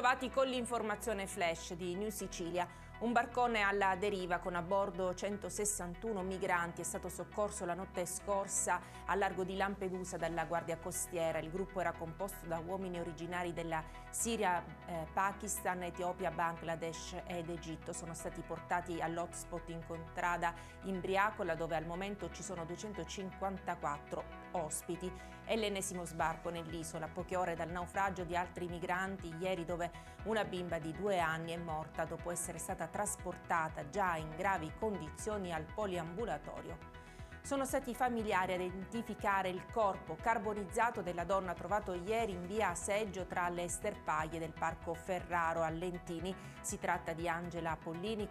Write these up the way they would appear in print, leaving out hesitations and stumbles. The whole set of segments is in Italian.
Bentrovati con l'informazione flash di New Sicilia. Un barcone alla deriva con a bordo 161 migranti è stato soccorso la notte scorsa a largo di Lampedusa dalla Guardia Costiera. Il gruppo era composto da uomini originari della Siria, Pakistan, Etiopia, Bangladesh ed Egitto. Sono stati portati all'hotspot in contrada Imbriacola, dove al momento ci sono 254 ospiti. È l'ennesimo sbarco nell'isola, a poche ore dal naufragio di altri migranti ieri, dove una bimba di 2 anni è morta dopo essere stata trasportata già in gravi condizioni al poliambulatorio. Sono stati i familiari a identificare il corpo carbonizzato della donna trovato ieri in via Seggio tra le sterpaglie del Parco Ferraro a Lentini. Si tratta di Angela Pollini,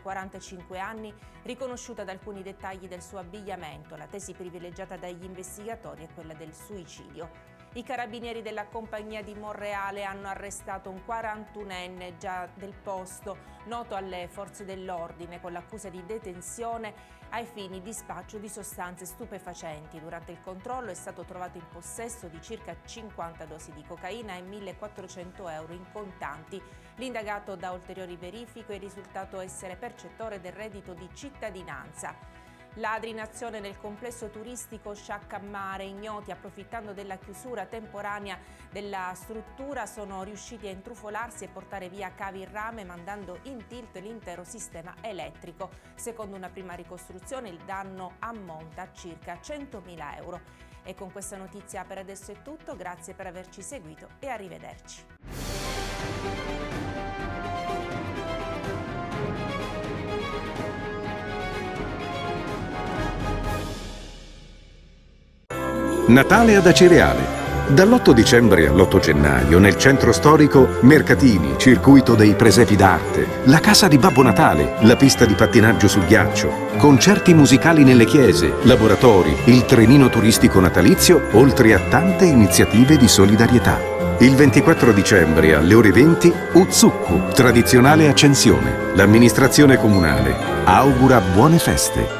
45 anni, riconosciuta da alcuni dettagli del suo abbigliamento. La tesi privilegiata dagli investigatori è quella del suicidio. I carabinieri della compagnia di Monreale hanno arrestato un 41enne già del posto, noto alle forze dell'ordine, con l'accusa di detenzione ai fini di spaccio di sostanze stupefacenti. Durante il controllo è stato trovato in possesso di circa 50 dosi di cocaina e 1.400 euro in contanti. L'indagato, da ulteriori verifiche, è risultato essere percettore del reddito di cittadinanza. Ladri in azione nel complesso turistico Sciacca Mare. Ignoti, approfittando della chiusura temporanea della struttura, sono riusciti a intrufolarsi e portare via cavi in rame, mandando in tilt l'intero sistema elettrico. Secondo una prima ricostruzione il danno ammonta a circa 100.000 euro. E con questa notizia per adesso è tutto, grazie per averci seguito e arrivederci. Natale ad Acireale. Dall'8 dicembre all'8 gennaio nel centro storico mercatini, circuito dei presepi d'arte, la casa di Babbo Natale, la pista di pattinaggio sul ghiaccio, concerti musicali nelle chiese, laboratori, il trenino turistico natalizio, oltre a tante iniziative di solidarietà. Il 24 dicembre alle ore 20 Uzzukku, tradizionale accensione. L'amministrazione comunale augura buone feste.